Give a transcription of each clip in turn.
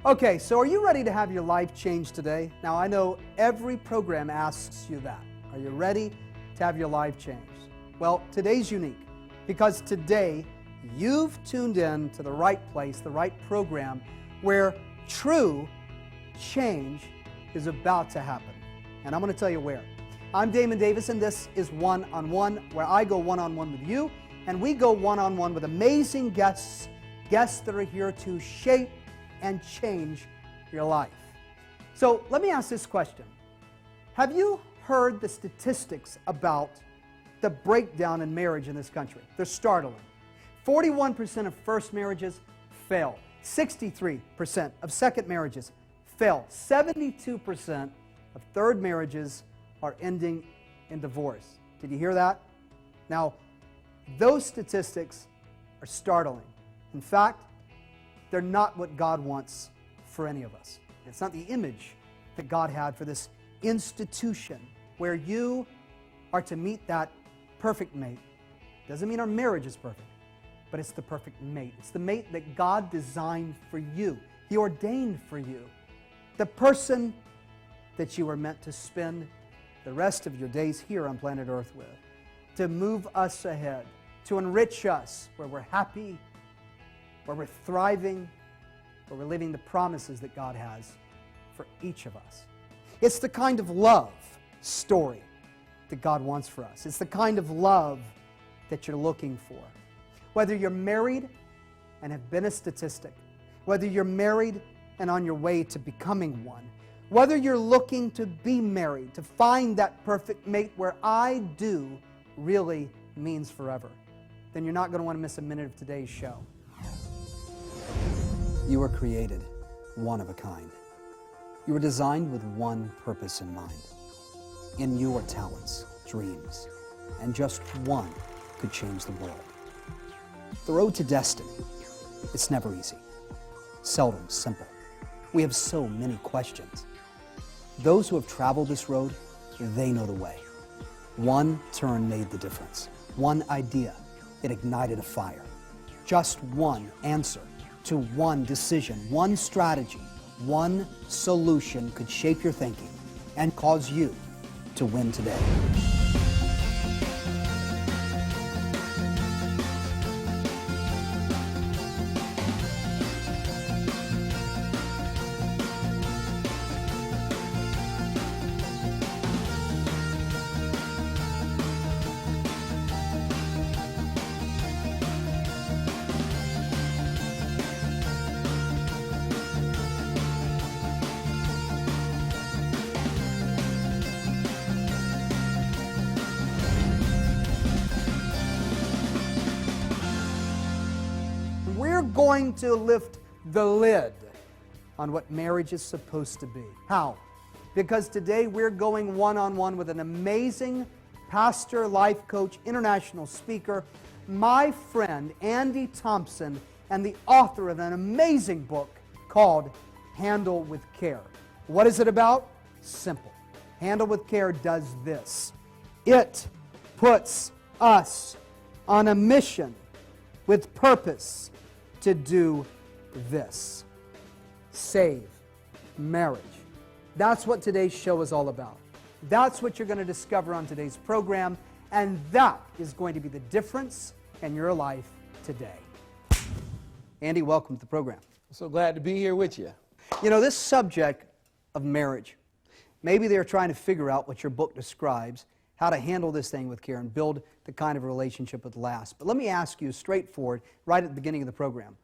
Okay, so are you ready to have your life changed today? Now, I know every program asks you that. Are you ready to have your life changed? Well, today's unique because today you've tuned in to the right place, the right program where true change is about to happen. And I'm going to tell you where. I'm Damon Davis, and this is One-on-One, where I go one-on-one with you, and we go one-on-one with amazing guests that are here to shape and change your life. So let me ask this question. Have you heard the statistics about the breakdown in marriage in this country? They're startling. 41% of first marriages fail. 63% of second marriages fail. 72% of third marriages are ending in divorce. Did you hear that? Now, those statistics are startling. In fact, they're not what God wants for any of us. It's not the image that God had for this institution where you are to meet that perfect mate. Doesn't mean our marriage is perfect, but it's the perfect mate. It's the mate that God designed for you. He ordained for you. The person that you were meant to spend the rest of your days here on planet Earth with, to move us ahead, to enrich us where we're happy, where we're thriving, where we're living the promises that God has for each of us. It's the kind of love story that God wants for us. It's the kind of love that you're looking for. Whether you're married and have been a statistic, whether you're married and on your way to becoming one, whether you're looking to be married, to find that perfect mate where I do really means forever, then you're not going to want to miss a minute of today's show. You were created one of a kind. You were designed with one purpose in mind. In you are talents, dreams, and just one could change the world. The road to destiny, it's never easy, seldom simple. We have so many questions. Those who have traveled this road, they know the way. One turn made the difference. One idea, it ignited a fire. Just one answer to one decision, one strategy, one solution could shape your thinking and cause you to win today. Going to lift the lid on what marriage is supposed to be. How? Because today we're going one-on-one with an amazing pastor, life coach, international speaker, my friend Andy Thompson, and the author of an amazing book called Handle with Care. What is it about? Simple. Handle with Care does this. It puts us on a mission with purpose to do this. Save marriage. That's what today's show is all about. That's what you're going to discover on today's program, and that is going to be the difference in your life today. Andy, welcome to the program. I'm so glad to be here with you. You know, this subject of marriage, maybe they're trying to figure out what your book describes, how to handle this thing with care and build the kind of relationship that lasts. But let me ask you straightforward, right at the beginning of the program,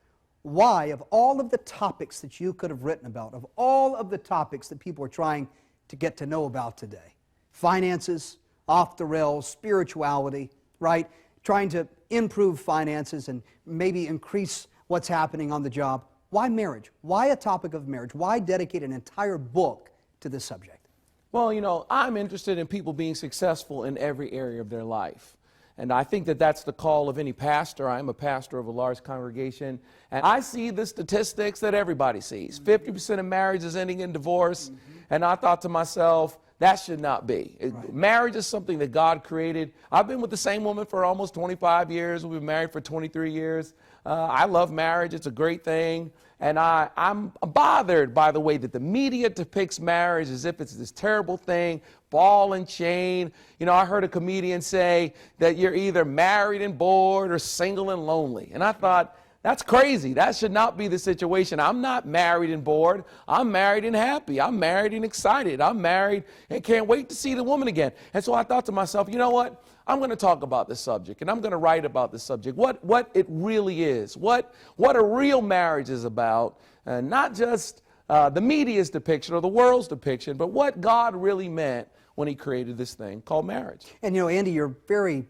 why, of all of the topics that you could have written about, of all of the topics that people are trying to get to know about today, finances, off the rails, spirituality, right, trying to improve finances and maybe increase what's happening on the job, why marriage? Why a topic of marriage? Why dedicate an entire book to this subject? Well, you know, I'm interested in people being successful in every area of their life. And I think that that's the call of any pastor. I'm a pastor of a large congregation, and I see the statistics that everybody sees. 50% of marriages ending in divorce, and I thought to myself, that should not be. Right. Marriage is something that God created. I've been with the same woman for almost 25 years. We've been married for 23 years. I love marriage. It's a great thing. And I'm bothered by the way that the media depicts marriage as if it's this terrible thing, ball and chain. You know, I heard a comedian say that you're either married and bored or single and lonely. And I thought, that's crazy. That should not be the situation. I'm not married and bored. I'm married and happy. I'm married and excited. I'm married and can't wait to see the woman again. And so I thought to myself, you know what? I'm going to talk about this subject, and I'm going to write about this subject, what it really is, what a real marriage is about, not just the media's depiction or the world's depiction, but what God really meant when he created this thing called marriage. And you know, Andy, you're very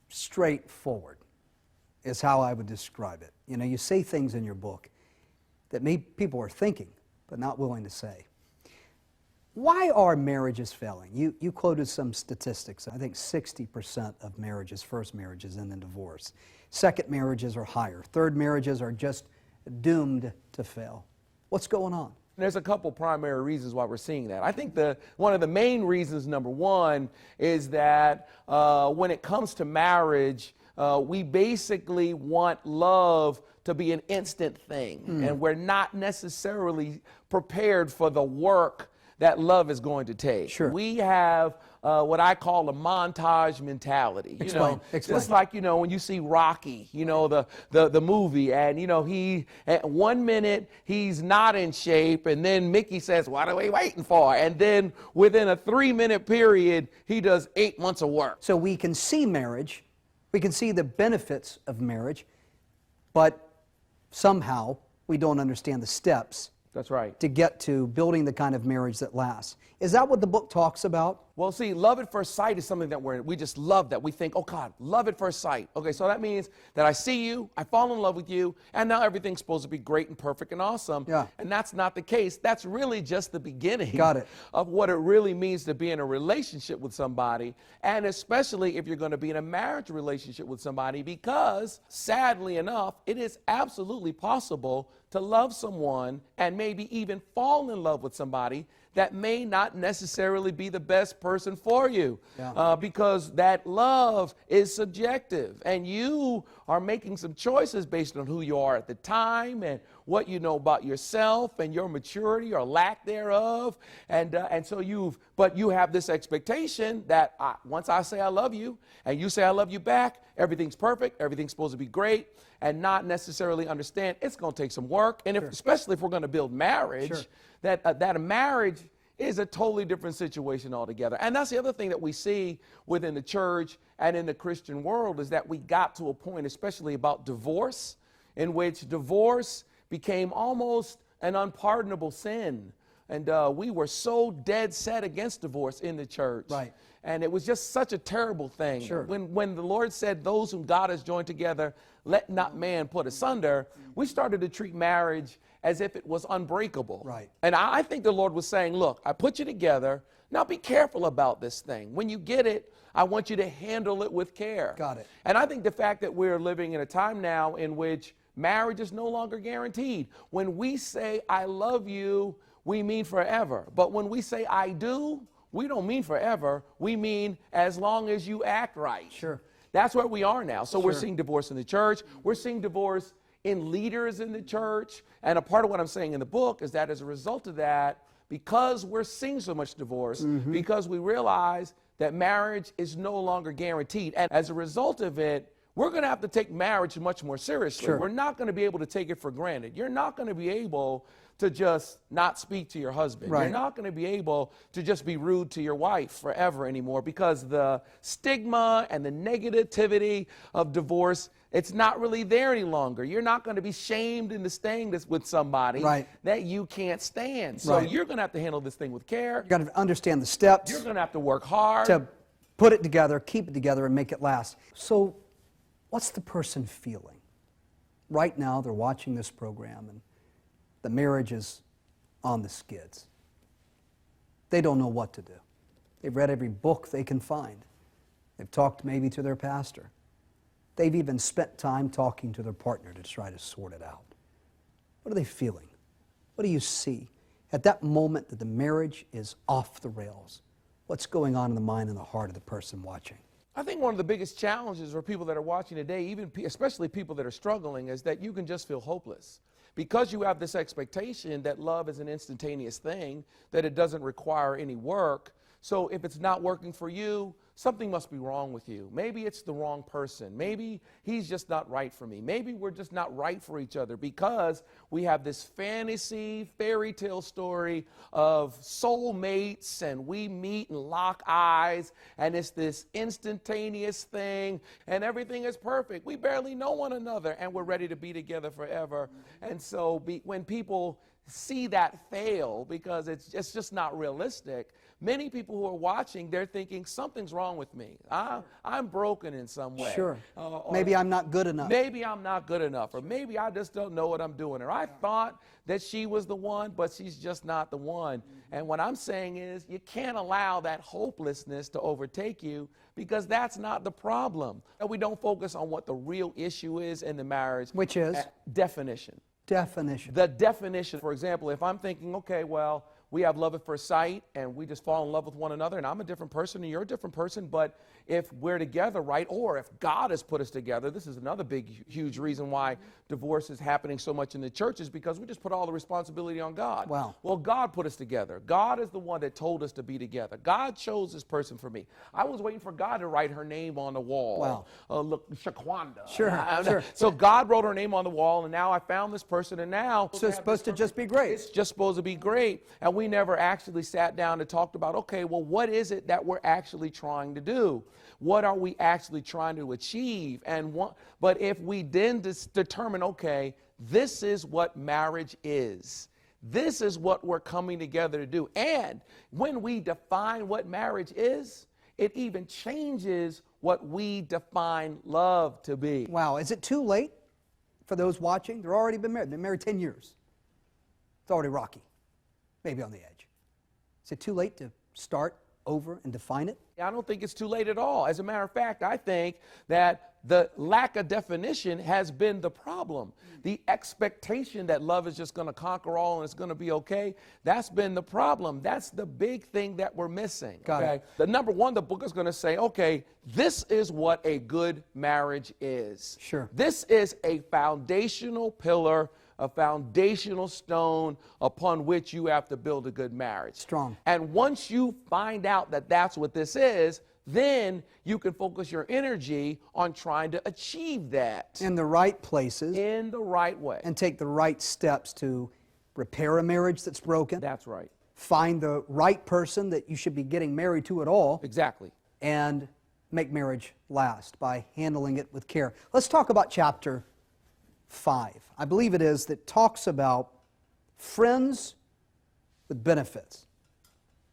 straightforward, is how I would describe it. You know, you say things in your book that maybe people are thinking, but not willing to say. Why are marriages failing? You quoted some statistics. I think 60% of marriages, first marriages, end in divorce. Second marriages are higher. Third marriages are just doomed to fail. What's going on? There's a couple primary reasons why we're seeing that. I think one of the main reasons, number one, is that when it comes to marriage, we basically want love to be an instant thing, and we're not necessarily prepared for the work that love is going to take. Sure. We have what I call a montage mentality. Explain. Just like, when you see Rocky, the movie, and, he, at 1 minute, he's not in shape, and then Mickey says, what are we waiting for? And then within a 3-minute period, he does 8 months of work. So we can see marriage, we can see the benefits of marriage, but somehow we don't understand the steps. That's right. To get to building the kind of marriage that lasts. Is that what the book talks about? Well, see, love at first sight is something that we just love, that we think, oh God, love at first sight. Okay, so that means that I see you, I fall in love with you, and now everything's supposed to be great and perfect and awesome. Yeah. And that's not the case. That's really just the beginning Got it. of what it really means to be in a relationship with somebody, and especially if you're going to be in a marriage relationship with somebody, because sadly enough, it is absolutely possible to love someone and maybe even fall in love with somebody that may not necessarily be the best person for you. Yeah. Because that love is subjective, and you are making some choices based on who you are at the time and what you know about yourself and your maturity or lack thereof. And so you have this expectation that once I say I love you and you say I love you back, everything's perfect, everything's supposed to be great, and not necessarily understand it's going to take some work. And especially if we're going to build marriage, that a marriage is a totally different situation altogether. And that's the other thing that we see within the church and in the Christian world, is that we got to a point, especially about divorce, in which divorce became almost an unpardonable sin. And we were so dead set against divorce in the church. Right. And it was just such a terrible thing. Sure. When the Lord said, those whom God has joined together, let not man put asunder, we started to treat marriage as if it was unbreakable. Right. And I think the Lord was saying, look, I put you together. Now be careful about this thing. When you get it, I want you to handle it with care. Got it. And I think the fact that we're living in a time now in which marriage is no longer guaranteed. When we say, I love you, we mean forever. But when we say, I do, we don't mean forever. We mean as long as you act right. Sure. That's where we are now. So we're Sure. seeing divorce in the church. We're seeing divorce in leaders in the church. And a part of what I'm saying in the book is that as a result of that, because we're seeing so much divorce, because we realize that marriage is no longer guaranteed. And as a result of it, we're going to have to take marriage much more seriously. Sure. We're not going to be able to take it for granted. You're not going to be able to just not speak to your husband. Right. You're not going to be able to just be rude to your wife forever anymore, because the stigma and the negativity of divorce, it's not really there any longer. You're not going to be shamed into staying with somebody Right. that you can't stand. So Right. you're going to have to handle this thing with care. You've got to understand the steps You're going to have to work hard. to put it together, keep it together, and make it last. So what's the person feeling? Right now, they're watching this program, and the marriage is on the skids. They don't know what to do. They've read every book they can find. They've talked maybe to their pastor. They've even spent time talking to their partner to try to sort it out. What are they feeling? What do you see at that moment that the marriage is off the rails? What's going on in the mind and the heart of the person watching? I think one of the biggest challenges for people that are watching today, especially people that are struggling, is that you can just feel hopeless. Because you have this expectation that love is an instantaneous thing, that it doesn't require any work. So if it's not working for you, something must be wrong with you. Maybe it's the wrong person. Maybe he's just not right for me. Maybe we're just not right for each other, because we have this fantasy fairy tale story of soulmates, and we meet and lock eyes, and it's this instantaneous thing, and everything is perfect. We barely know one another, and we're ready to be together forever. And so when people see that fail, because it's just not realistic, many people who are watching, they're thinking something's wrong with me. I'm broken in some way. Sure. Maybe I'm not good enough. Maybe I'm not good enough, or maybe I just don't know what I'm doing, or I thought that she was the one, but she's just not the one. And what I'm saying is, you can't allow that hopelessness to overtake you, because that's not the problem. And we don't focus on what the real issue is in the marriage. Which is? Definition. Definition. The definition. For example, if I'm thinking, okay, well, we have love at first sight, and we just fall in love with one another, and I'm a different person and you're a different person, but if we're together, right, or if God has put us together, this is another big, huge reason why divorce is happening so much in the church, is because we just put all the responsibility on God. Wow. Well, God put us together. God is the one that told us to be together. God chose this person for me. I was waiting for God to write her name on the wall. Wow. Look, Shaquanda. Sure. So God wrote her name on the wall, and now I found this person, and now So it's supposed to just be great. it's just supposed to be great. And we never actually sat down and talked about, okay, well, what is it that we're actually trying to do? What are we actually trying to achieve? But if we then determine, okay, this is what marriage is. This is what we're coming together to do. And when we define what marriage is, it even changes what we define love to be. Wow. Is it too late for those watching? They're already been married. They've been married 10 years. It's already rocky. Maybe on the edge. Is it too late to start over and define it? I don't think it's too late at all. As a matter of fact, I think that the lack of definition has been the problem. The expectation that love is just going to conquer all and it's going to be okay, that's been the problem. That's the big thing that we're missing. Got it. The number one, the book is going to say, okay, this is what a good marriage is. Sure. This is a foundational pillar, a foundational stone upon which you have to build a good marriage. Strong. And once you find out that that's what this is, then you can focus your energy on trying to achieve that. In the right places. In the right way. And take the right steps to repair a marriage that's broken. That's right. Find the right person that you should be getting married to at all. Exactly. And make marriage last by handling it with care. Let's talk about chapter 5. I believe it is, that talks about friends with benefits.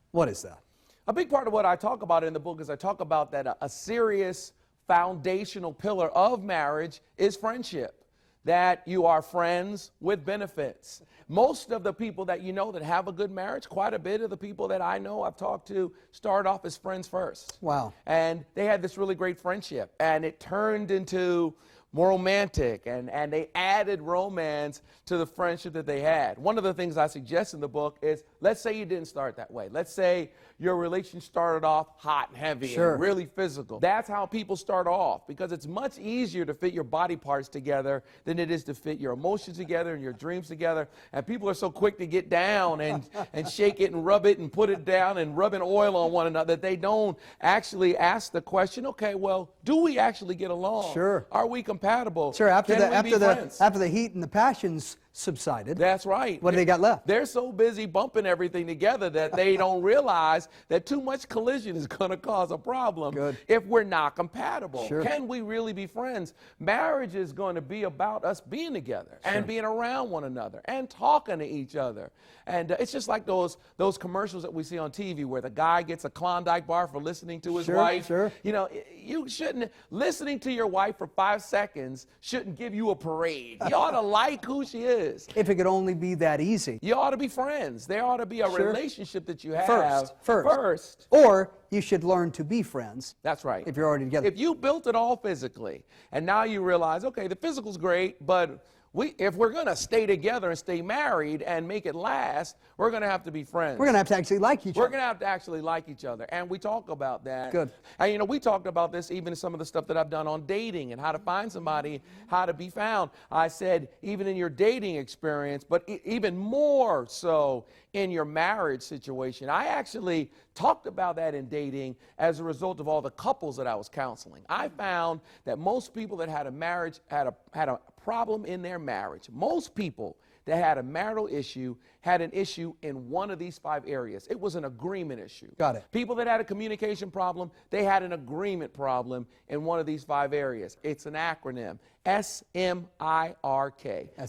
What is that? A big part of what I talk about in the book is I talk about that a serious foundational pillar of marriage is friendship. That you are friends with benefits. Most of the people that you know that have a good marriage, quite a bit of the people that I know I've talked to, start off as friends first. Wow. And they had this really great friendship, and it turned into more romantic, and they added romance to the friendship that they had. One of the things I suggest in the book is, let's say you didn't start that way. Let's say your relationship started off hot and heavy Sure. and really physical. That's how people start off, because it's much easier to fit your body parts together than it is to fit your emotions together and your dreams together. And people are so quick to get down and shake it and rub it and put it down and rubbing oil on one another that they don't actually ask the question, okay, well, do we actually get along? Sure. Are we compatible? Sure, after Can we be friends? the heat and the passions subsided, That's right. what do they got left? They're so busy bumping everything together that they don't realize that too much collision is going to cause a problem. Good. If we're not compatible. Sure. Can we really be friends? Marriage is going to be about us being together and being around one another and talking to each other. And it's just like those commercials that we see on TV where the guy gets a Klondike bar for listening to his Sure, wife. sure. You know, you shouldn't, listening to your wife for 5 seconds shouldn't give you a parade. You ought to like who she is. If it could only be that easy. You ought to be friends. There ought to be a Sure. relationship that you have First. Or you should learn to be friends. That's right. If you're already together. If you built it all physically, and now you realize, okay, the physical's great, but if we're going to stay together and stay married and make it last, we're going to have to be friends. We're going to have to actually like each other. We're going to have to actually like each other. And we talk about that. Good. And, you know, we talked about this even in some of the stuff that I've done on dating and how to find somebody, how to be found. I said, even in your dating experience, but even more so in your marriage situation. I actually talked about that in dating as a result of all the couples that I was counseling. I found that most people that had a marriage had a problem in their marriage. Most people that had a marital issue had an issue in one of these 5 areas. It was an agreement issue. Got it. People that had a communication problem, they had an agreement problem in one of these 5 areas. It's an acronym, SMIRK.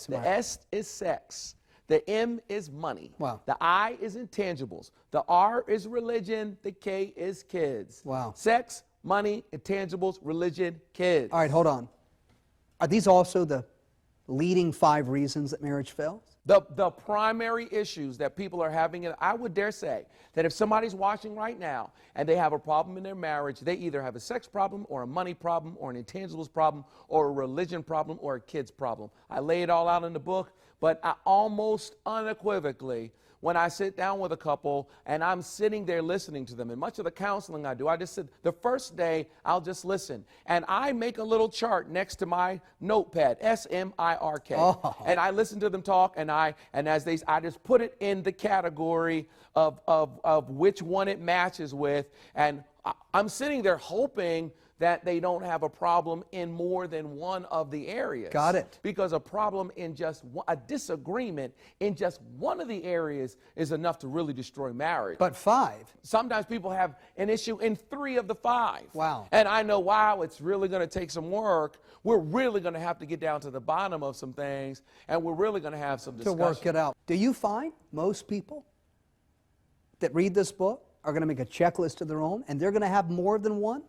The S is sex. The M is money. Wow. The I is intangibles. The R is religion. The K is kids. Wow. Sex, money, intangibles, religion, kids. All right, hold on. Are these also the leading 5 reasons that marriage fails? The primary issues that people are having, and I would dare say that if somebody's watching right now and they have a problem in their marriage, they either have a sex problem or a money problem or an intangibles problem or a religion problem or a kids problem. I lay it all out in the book, but I almost unequivocally, when I sit down with a couple and I'm sitting there listening to them, and much of the counseling I do, I just sit, the first day I'll just listen. And I make a little chart next to my notepad, SMIRK. Oh. And I listen to them talk, and I just put it in the category of which one it matches with. And I'm sitting there hoping that they don't have a problem in more than one of the areas. Got it. Because a problem in just a disagreement in just one of the areas is enough to really destroy marriage. But 5. Sometimes people have an issue in 3 of the 5. Wow. And I know, wow, it's really going to take some work. We're really going to have to get down to the bottom of some things, and we're really going to have some discussion. To work it out. Do you find most people that read this book are going to make a checklist of their own, and they're going to have more than one?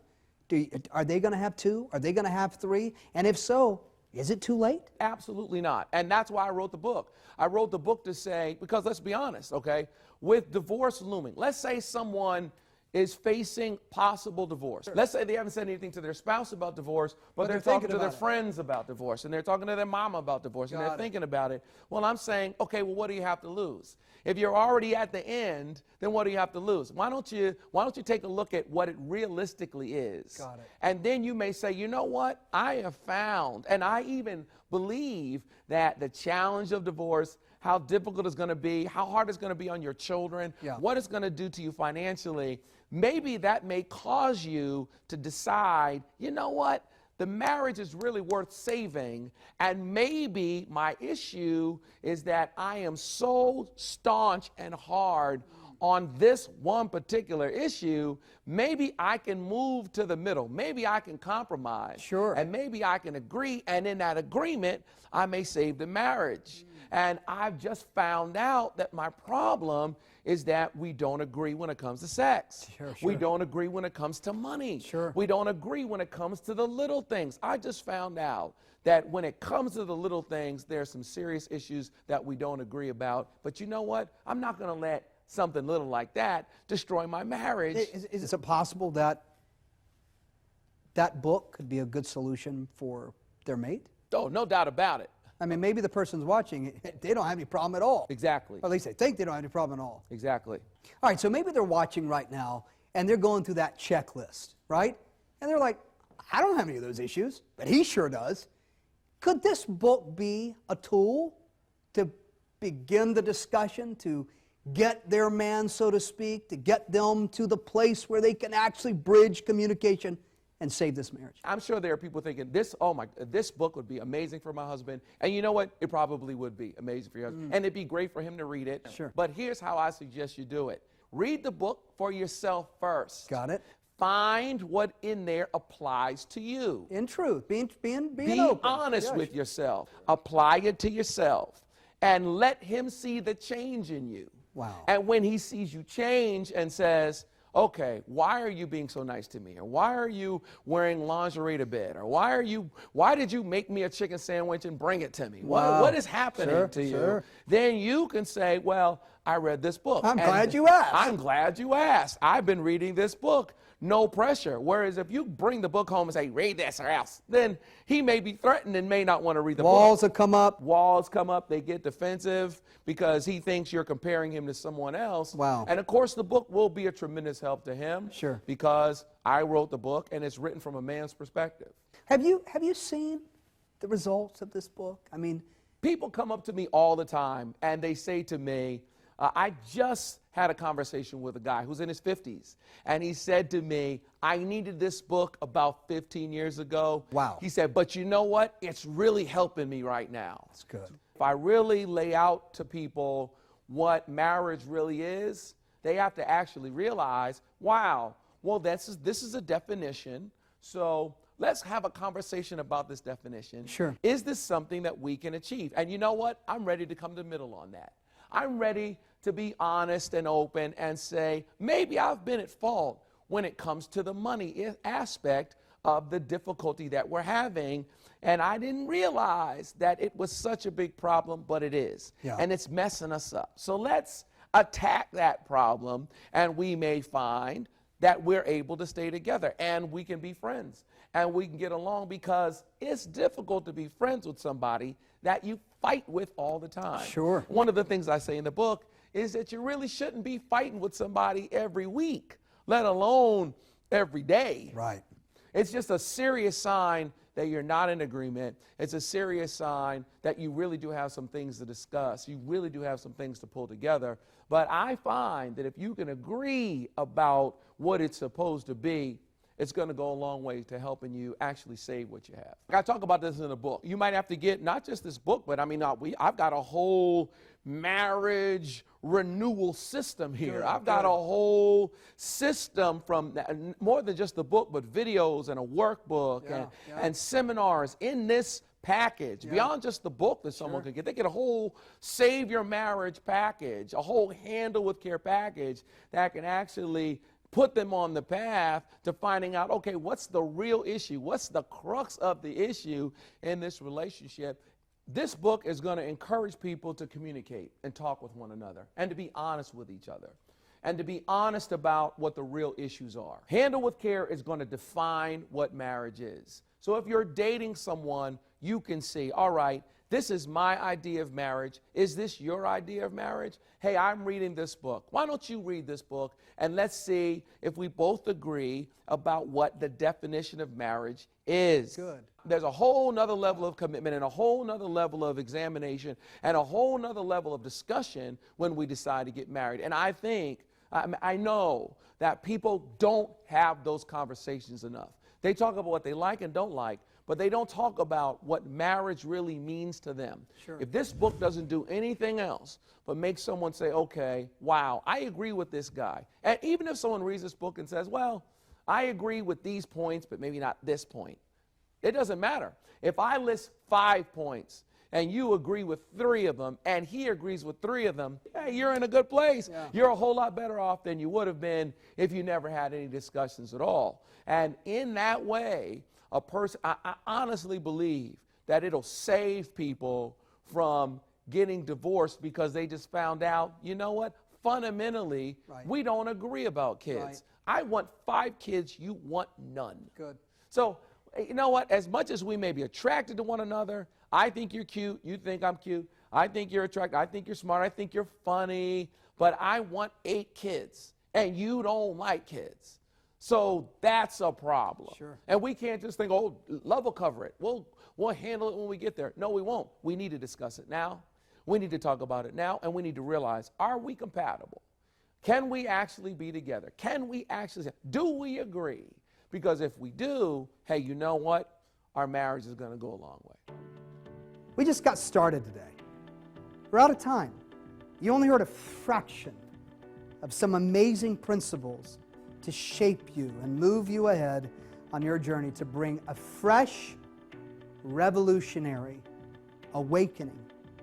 Are they going to have 2? Are they going to have 3? And if so, is it too late? Absolutely not. And that's why I wrote the book. I wrote the book to say, because let's be honest, okay, with divorce looming, let's say someone is facing possible divorce. Sure. Let's say they haven't said anything to their spouse about divorce, but they're talking to their friends about divorce, and they're talking to their mama about divorce, and they're thinking about it. Well, I'm saying, okay, well, what do you have to lose? If you're already at the end, then what do you have to lose? Why don't you take a look at what it realistically is? Got it. And then you may say, you know what? I have found, and I even believe that the challenge of divorce, how difficult it's going to be, how hard it's going to be on your children, what it's going to do to you financially, maybe that may cause you to decide, you know what? The marriage is really worth saving, and maybe my issue is that I am so staunch and hard on this one particular issue, maybe I can move to the middle. Maybe I can compromise. Sure. And maybe I can agree, and in that agreement, I may save the marriage. And I've just found out that my problem is that we don't agree when it comes to sex. Sure. We don't agree when it comes to money. Sure. We don't agree when it comes to the little things. I just found out that when it comes to the little things, there's some serious issues that we don't agree about. But you know what? I'm not going to let something little like that destroy my marriage. Is it possible that that book could be a good solution for their mate? Oh, no doubt about it. I mean, maybe the person's watching, they don't have any problem at all. Exactly. Or at least they think they don't have any problem at all. Exactly. All right, so maybe they're watching right now, and they're going through that checklist, right? And they're like, I don't have any of those issues, but he sure does. Could this book be a tool to begin the discussion, to get their man, so to speak, to get them to the place where they can actually bridge communication and save this marriage? I'm sure there are people thinking, this book would be amazing for my husband. And you know what? It probably would be amazing for your husband. And it'd be great for him to read it. Sure. But here's how I suggest you do it. Read the book for yourself first. Got it. Find what in there applies to you. In truth, being Be open. honest with yourself. Apply it to yourself. And let him see the change in you. Wow. And when he sees you change and says, okay, why are you being so nice to me? Or why are you wearing lingerie to bed? Or why did you make me a chicken sandwich and bring it to me? Wow. What is happening to you? Sure. Then you can say, well, I read this book. I'm glad you asked. I'm glad you asked. I've been reading this book. No pressure. Whereas if you bring the book home and say, read this or else, then he may be threatened and may not want to read the book. Walls will come up. Walls come up. They get defensive because he thinks you're comparing him to someone else. Wow. And of course, the book will be a tremendous help to him. Sure. Because I wrote the book and it's written from a man's perspective. Have you seen the results of this book? I mean, people come up to me all the time and they say to me, I just had a conversation with a guy who's in his 50s, and he said to me, I needed this book about 15 years ago. Wow. He said, but you know what? It's really helping me right now. that's good. If I really lay out to people what marriage really is, they have to actually realize, wow, well, this is a definition, so let's have a conversation about this definition. Sure. Is this something that we can achieve? And you know what? I'm ready to come to the middle on that. I'm ready to be honest and open and say, maybe I've been at fault when it comes to the money aspect of the difficulty that we're having. And I didn't realize that it was such a big problem, but it is. Yeah. And it's messing us up. So let's attack that problem, and we may find that we're able to stay together and we can be friends and we can get along, because it's difficult to be friends with somebody that you fight with all the time. Sure. One of the things I say in the book is that you really shouldn't be fighting with somebody every week, let alone every day. Right. It's just a serious sign that you're not in agreement. It's a serious sign that you really do have some things to discuss. You really do have some things to pull together. But I find that if you can agree about what it's supposed to be, it's going to go a long way to helping you actually save what you have. I talk about this in the book. You might have to get not just this book, but I mean, I've got a whole marriage renewal system here. Good, I've got good. a whole system from more than just the book, but videos and a workbook and seminars in this package, beyond just the book that someone could get. They get a whole Save Your Marriage package, a whole Handle with Care package that can actually put them on the path to finding out, okay, what's the real issue? What's the crux of the issue in this relationship? This book is going to encourage people to communicate and talk with one another and to be honest with each other and to be honest about what the real issues are. Handle with Care is going to define what marriage is. So if you're dating someone, you can see, all right, this is my idea of marriage. Is this your idea of marriage? Hey, I'm reading this book. Why don't you read this book, and let's see if we both agree about what the definition of marriage is. Good. There's a whole nother level of commitment and a whole nother level of examination and a whole nother level of discussion when we decide to get married. And I think, I know that people don't have those conversations enough. They talk about what they like and don't like, but they don't talk about what marriage really means to them. Sure. If this book doesn't do anything else but make someone say, okay, wow, I agree with this guy. And even if someone reads this book and says, well, I agree with these points, but maybe not this point, it doesn't matter. If I list 5 points and you agree with 3 of them and he agrees with 3 of them, yeah, you're in a good place. Yeah. You're a whole lot better off than you would have been if you never had any discussions at all. And in that way, a person, I honestly believe that it'll save people from getting divorced because they just found out, you know what, fundamentally, we don't agree about kids. I want 5 kids, you want none. Good. So, you know what, as much as we may be attracted to one another, I think you're cute, you think I'm cute, I think you're attractive, I think you're smart, I think you're funny, but I want 8 kids, and you don't like kids. So that's a problem. Sure. And we can't just think, oh, love will cover it. We'll handle it when we get there. No, we won't. We need to discuss it now. We need to talk about it now, and we need to realize, are we compatible? Can we actually be together? Can we actually, do we agree? Because if we do, hey, you know what? Our marriage is going to go a long way. We just got started today. We're out of time. You only heard a fraction of some amazing principles to shape you and move you ahead on your journey to bring a fresh, revolutionary awakening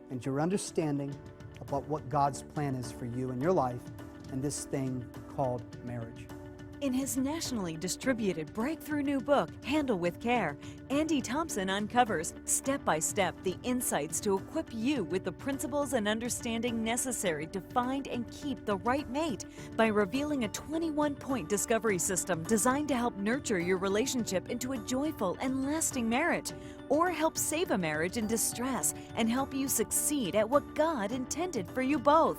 into your understanding about what God's plan is for you and your life and this thing called marriage. In his nationally distributed breakthrough new book, Handle with Care, Andy Thompson uncovers, step by step, the insights to equip you with the principles and understanding necessary to find and keep the right mate by revealing a 21-point discovery system designed to help nurture your relationship into a joyful and lasting marriage, or help save a marriage in distress and help you succeed at what God intended for you both.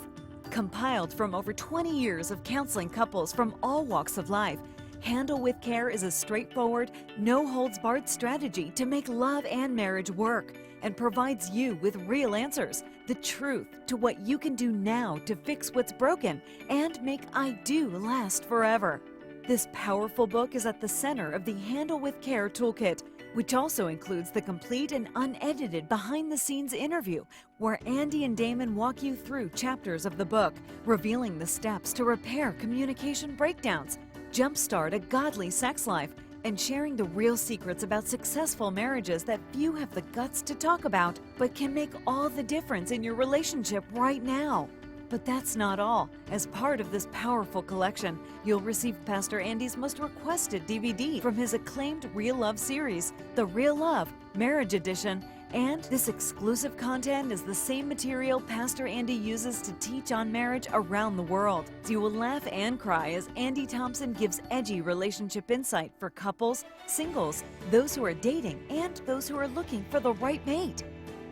Compiled from over 20 years of counseling couples from all walks of life, Handle with Care is a straightforward, no-holds-barred strategy to make love and marriage work, and provides you with real answers, the truth to what you can do now to fix what's broken and make I Do last forever. This powerful book is at the center of the Handle with Care toolkit, which also includes the complete and unedited behind-the-scenes interview where Andy and Damon walk you through chapters of the book, revealing the steps to repair communication breakdowns, jumpstart a godly sex life, and sharing the real secrets about successful marriages that few have the guts to talk about, but can make all the difference in your relationship right now. But that's not all. As part of this powerful collection, you'll receive Pastor Andy's most requested DVD from his acclaimed Real Love series, The Real Love Marriage Edition. And this exclusive content is the same material Pastor Andy uses to teach on marriage around the world. So you will laugh and cry as Andy Thompson gives edgy relationship insight for couples, singles, those who are dating, and those who are looking for the right mate.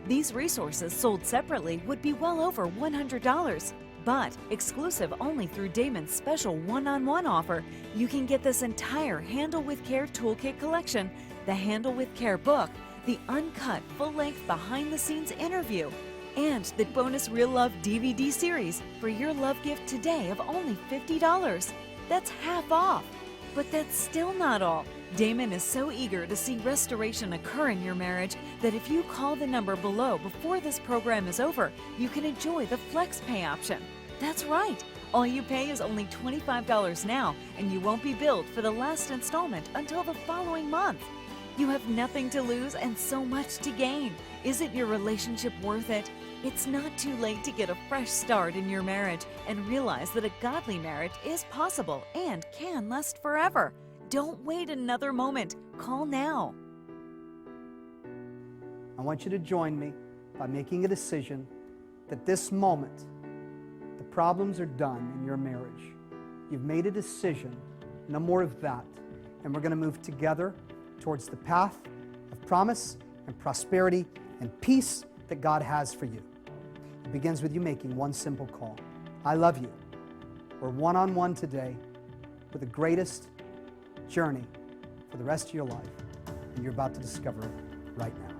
These resources sold separately would be well over $100, but exclusive only through Damon's special one-on-one offer, you can get this entire Handle with Care Toolkit collection, the Handle with Care book, the uncut full-length behind-the-scenes interview, and the bonus Real Love DVD series for your love gift today of only $50. That's half off. But that's still not all. Damon is so eager to see restoration occur in your marriage that if you call the number below before this program is over, you can enjoy the Flex Pay option. That's right. All you pay is only $25 now, and you won't be billed for the last installment until the following month. You have nothing to lose and so much to gain. Isn't your relationship worth it? It's not too late to get a fresh start in your marriage and realize that a godly marriage is possible and can last forever. Don't wait another moment. Call now. I want you to join me by making a decision that this moment, the problems are done in your marriage. You've made a decision, no more of that. And we're going to move together towards the path of promise and prosperity and peace that God has for you. It begins with you making one simple call. I love you. We're one-on-one today with the greatest journey for the rest of your life, and you're about to discover it right now.